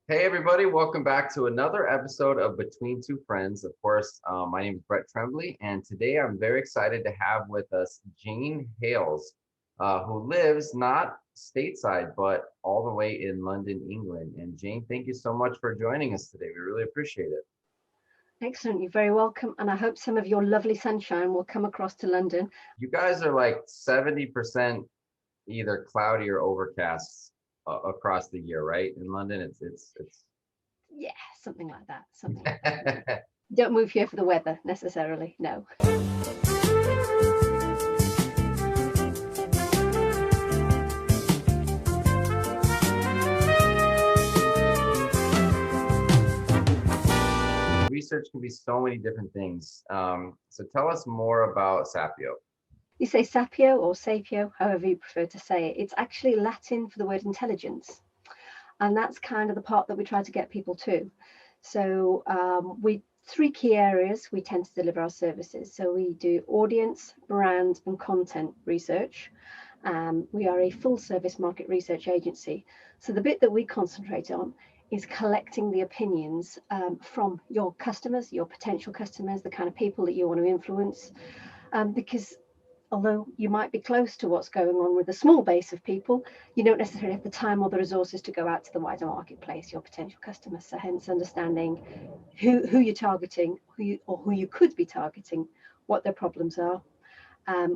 Hey everybody, welcome back to another episode of Between Two Friends. Of course, my name is Brett Tremblay, and today I'm very excited to have with us Jane Hales, who lives not stateside, but all the way in London, England. And Jane, thank you so much for joining us today. We really appreciate it. Excellent. You're very welcome. And I hope some of your lovely sunshine will come across to London. You guys are like 70% either cloudy or overcast across the year, right? In London, it's Yeah, something like that. Something like that. Yeah. Don't move here for the weather necessarily. No. research can be so many different things. So tell us more about Sapio. You say sapio or sapio, however you prefer to say it. It's actually Latin for the word intelligence. And that's kind of the part that we try to get people to. So we three key areas we tend to deliver our services. So we do audience, brand, and content research. We are a full service market research agency. So the bit that we concentrate on is collecting the opinions from your customers, your potential customers, the kind of people that you want to influence. Because although you might be close to what's going on with a small base of people, you don't necessarily have the time or the resources to go out to the wider marketplace, your potential customers. So hence understanding who you're targeting, who you could be targeting, what their problems are,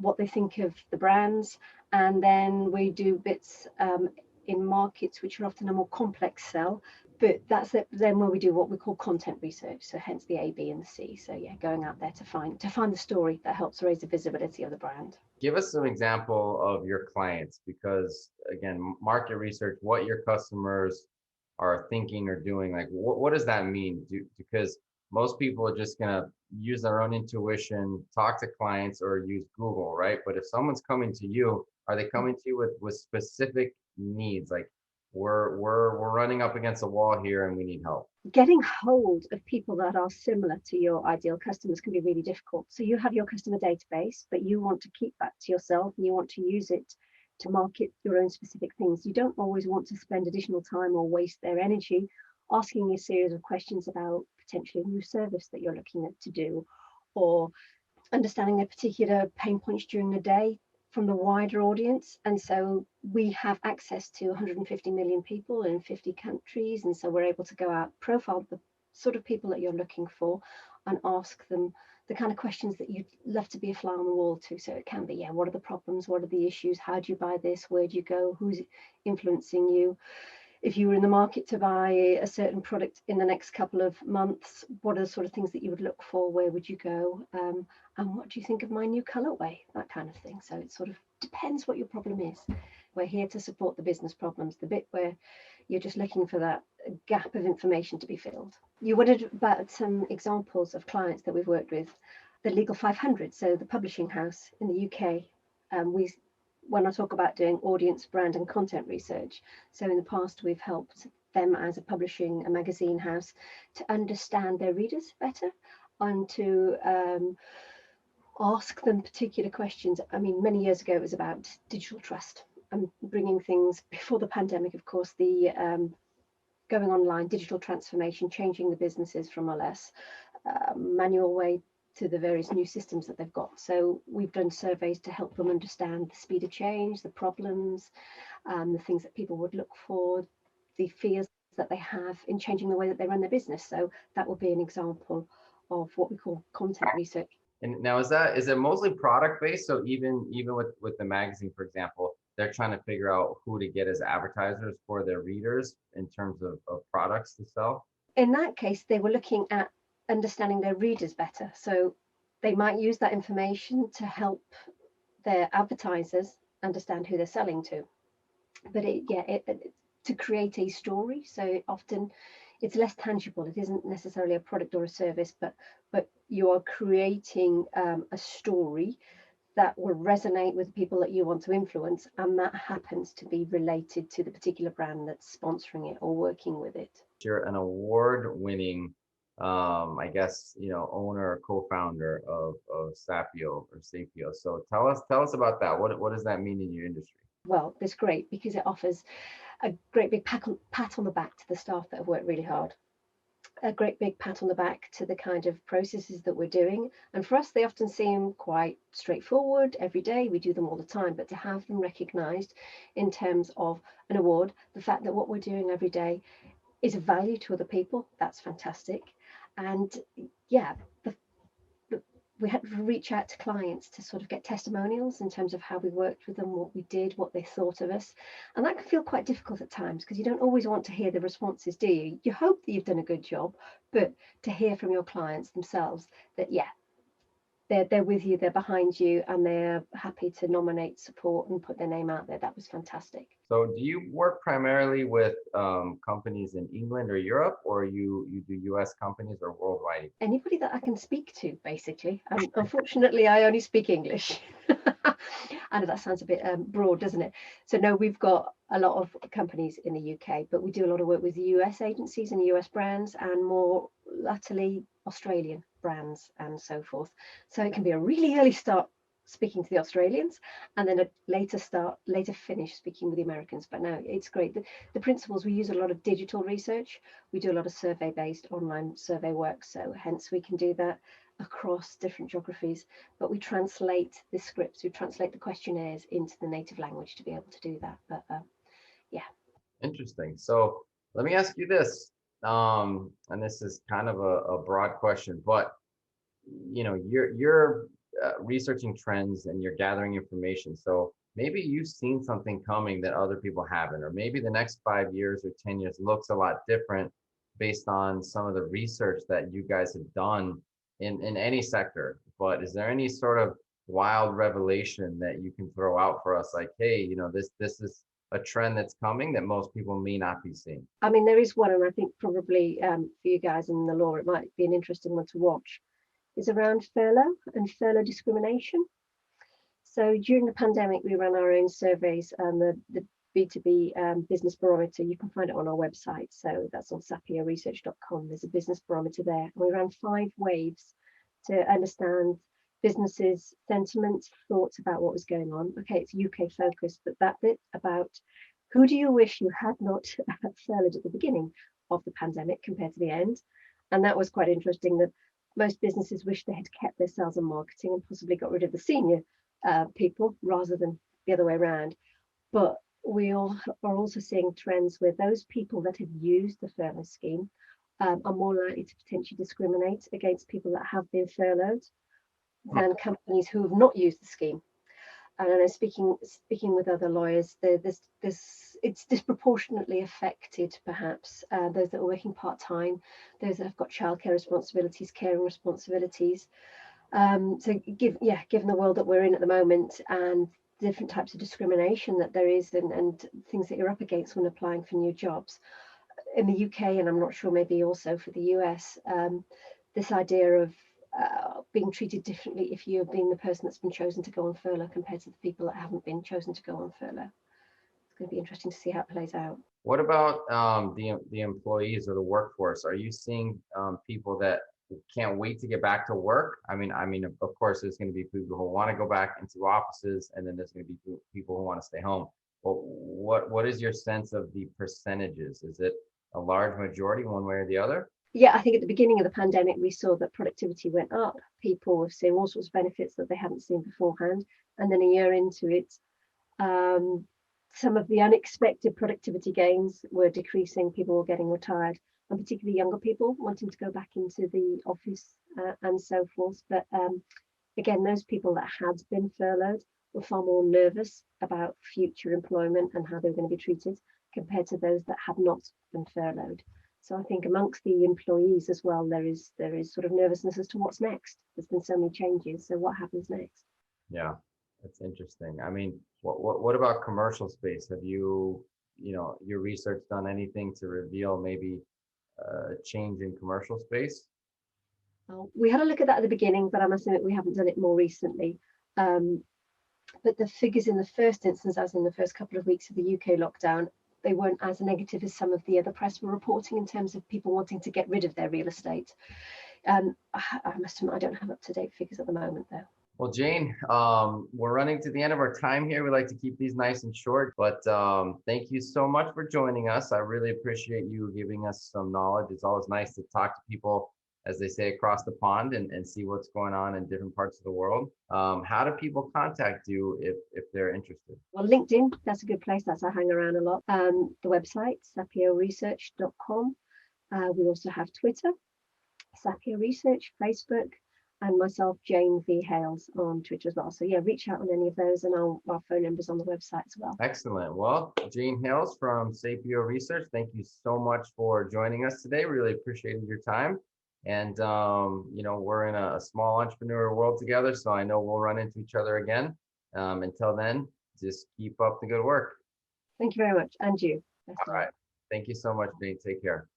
what they think of the brands, and then we do bits in markets which are often a more complex sell. But that's it, then where we do what we call content research. So hence the A, B, and the C. So yeah, going out there to find the story that helps raise the visibility of the brand. Give us some example of your clients because again, market research, what your customers are thinking or doing, like what does that mean? Because most people are just gonna use their own intuition, talk to clients or use Google, right? But if someone's coming to you, are they coming to you with specific needs? Like we're running up against a wall here and we need help. Getting hold of people that are similar to your ideal customers can be really difficult. So you have your customer database, but you want to keep that to yourself and you want to use it to market your own specific things. You don't always want to spend additional time or waste their energy asking a series of questions about potentially a new service that you're looking at to do, or understanding their particular pain points during the day from the wider audience. And so we have access to 150 million people in 50 countries. And so we're able to go out, profile the sort of people that you're looking for, and ask them the kind of questions that you'd love to be a fly on the wall to. So it can be, yeah, what are the problems? What are the issues? How do you buy this? Where do you go? Who's influencing you? If you were in the market to buy a certain product in the next couple of months, what are the sort of things that you would look for? Where would you go? And what do you think of my new colorway? That kind of thing. So it sort of depends what your problem is. We're here to support the business problems, the bit where you're just looking for that gap of information to be filled. You wanted about some examples of clients that we've worked with. The Legal 500, so the publishing house in the UK. We when I talk about doing audience, brand, and content research. So in the past, we've helped them as a magazine house, to understand their readers better and to ask them particular questions. I mean, many years ago, it was about digital trust and bringing things before the pandemic, of course, the going online, digital transformation, changing the businesses from a less manual way to the various new systems that they've got. So we've done surveys to help them understand the speed of change, the problems, the things that people would look for, the fears that they have in changing the way that they run their business. So that would be an example of what we call content research. And now is it mostly product based? So even with the magazine, for example, they're trying to figure out who to get as advertisers for their readers in terms of products to sell. In that case, they were looking at understanding their readers better. So they might use that information to help their advertisers understand who they're selling to. But to create a story. So often it's less tangible. It isn't necessarily a product or a service, but you are creating a story that will resonate with people that you want to influence, and that happens to be related to the particular brand that's sponsoring it or working with it. You're an award-winning, I guess, owner or co-founder of Sapio or Sapio. So tell us about that. What does that mean in your industry? well, it's great because it offers a great big pat on the back to the staff that have worked really hard, a great big pat on the back to the kind of processes that we're doing. And for us, they often seem quite straightforward every day. We do them all the time, but to have them recognized in terms of an award, the fact that what we're doing every day is of value to other people, that's fantastic. And yeah, the we had to reach out to clients to sort of get testimonials in terms of how we worked with them, what we did, what they thought of us. And that can feel quite difficult at times because you don't always want to hear the responses, do you? You hope that you've done a good job, but to hear from your clients themselves that, yeah, they're with you, they're behind you, and they're happy to nominate, support, and put their name out there. That was fantastic. So do you work primarily with companies in England or Europe, or you do US companies or worldwide? Anybody that I can speak to, basically. Unfortunately, I only speak English. I know that sounds a bit broad, doesn't it? So no, we've got a lot of companies in the UK, but we do a lot of work with US agencies and US brands, and more latterly Australian brands and so forth. So it can be a really early start speaking to the Australians, and then a later finish speaking with the Americans. But no, it's great. The principles, we use a lot of digital research. We do a lot of survey-based online survey work, so hence we can do that across different geographies. But we translate the scripts, we translate the questionnaires into the native language to be able to do that. But yeah. Interesting. So let me ask you this, and this is kind of a broad question, but you're researching trends and you're gathering information. So maybe you've seen something coming that other people haven't, or maybe the next 5 years or 10 years looks a lot different based on some of the research that you guys have done in any sector. But is there any sort of wild revelation that you can throw out for us? Like, hey, this is a trend that's coming that most people may not be seeing. I mean, there is one, and I think probably for you guys in the law, it might be an interesting one to watch, is around furlough and furlough discrimination. So during the pandemic, we ran our own surveys, and the B2B business barometer, you can find it on our website. So that's on sapierresearch.com. There's a business barometer there. We ran 5 waves to understand businesses' sentiments, thoughts about what was going on. Okay, it's UK focused, but that bit about who do you wish you had not furloughed at the beginning of the pandemic compared to the end? And that was quite interesting, that most businesses wish they had kept their sales and marketing and possibly got rid of the senior people rather than the other way around. But we all are also seeing trends where those people that have used the furlough scheme are more likely to potentially discriminate against people that have been furloughed than companies who have not used the scheme. And I know speaking with other lawyers, it's disproportionately affected perhaps those that are working part-time, those that have got childcare responsibilities, caring responsibilities. So given the world that we're in at the moment and different types of discrimination that there is, and things that you're up against when applying for new jobs in the UK, and I'm not sure maybe also for the US, this idea of being treated differently if you're being the person that's been chosen to go on furlough compared to the people that haven't been chosen to go on furlough. It's going to be interesting to see how it plays out. What about the employees or the workforce? Are you seeing people that can't wait to get back to work? I mean, of course, there's going to be people who want to go back into offices, and then there's going to be people who want to stay home. But what is your sense of the percentages? Is it a large majority one way or the other? Yeah, I think at the beginning of the pandemic, we saw that productivity went up. People were seeing all sorts of benefits that they hadn't seen beforehand. And then a year into it, some of the unexpected productivity gains were decreasing. People were getting retired, and particularly younger people wanting to go back into the office and so forth. But again, those people that had been furloughed were far more nervous about future employment and how they were going to be treated compared to those that had not been furloughed. So I think amongst the employees as well, there is sort of nervousness as to what's next. There's been so many changes. So what happens next? Yeah, that's interesting. I mean, what about commercial space? Have your research done anything to reveal maybe a change in commercial space? We had a look at that at the beginning, but I must admit we haven't done it more recently. But the figures in the first instance, as in the first couple of weeks of the UK lockdown, they weren't as negative as some of the other press were reporting in terms of people wanting to get rid of their real estate. I must admit, I don't have up-to-date figures at the moment, though. Well, Jane, we're running to the end of our time here. We like to keep these nice and short, but thank you so much for joining us. I really appreciate you giving us some knowledge. It's always nice to talk to people, as they say, across the pond and see what's going on in different parts of the world. How do people contact you if they're interested? Well, LinkedIn, that's a good place. That's I hang around a lot. The website, sapioresearch.com. We also have Twitter, Sapio Research, Facebook, and myself, Jane V. Hales, on Twitter as well. So yeah, reach out on any of those, and our phone numbers on the website as well. Excellent. Well, Jane Hales from Sapio Research, thank you so much for joining us today. Really appreciated your time. And, we're in a small entrepreneur world together, so I know we'll run into each other again. Until then, just keep up the good work. Thank you very much, and you. Best All of luck. right. Thank you so much, Jane. Take care.